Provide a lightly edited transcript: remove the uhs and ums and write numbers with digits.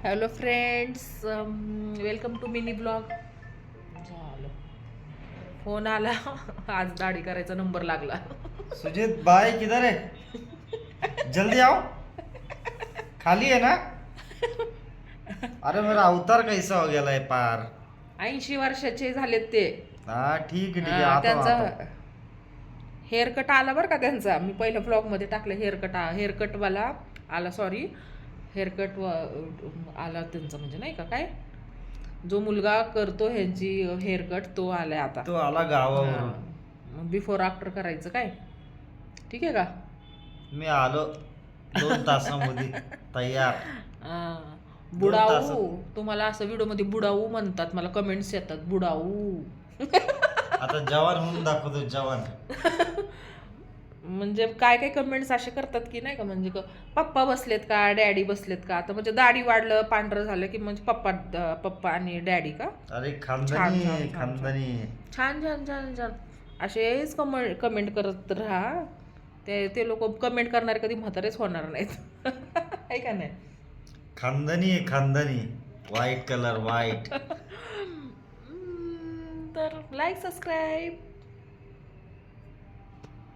Hello friends, welcome to mini blog. झालं, phone आला. आज दाढी करायचा नंबर लागला. सुजीत भाई किधर है? जल्दी आओ. खाली है ना? अरे मेरा अवतार कैसा हो गया है पार. 80 वर्षाचे झालेत ते. हाँ ठीक है आता त्यांचा आता. हेअरकट आला बरं का त्यांचा. मी पहिल्या ब्लॉगमध्ये टाकलं हेअरकटवाला आला. सॉरी, हेअरकट आला त्यांचा, म्हणजे नाही का, काय जो मुलगा करतो ह्यांची हेअरकट तो आलाय आता. तो आला गावावरून. बिफोर आफ्टर करायचं काय. ठीक आहे का. मी आलो 2 तासामध्ये तयार. बुडाऊ, तुम्हाला असं व्हिडिओमध्ये बुडाऊ म्हणतात, मला कमेंट्स येतात बुडाऊ. आता जवान म्हणून दाखवतो जवान. म्हणजे काय काय कमेंट्स असे करतात की नाही का, म्हणजे पप्पा बसलेत का, डॅडी बसलेत का. आता म्हणजे दाढी वाढलं, पांढरं झालं की म्हणजे पप्पा आणि डॅडी का. अरे छान, खानदानी छान, छान, खानदानी. छान छान छान छान असेच कमेंट करत राहा. ते लोक कमेंट करणारे कधी म्हातारेच होणार नाहीत. आहे का नाही. खानदानी आहे खानदानी. White colour white. तर लाईक सबस्क्राईब.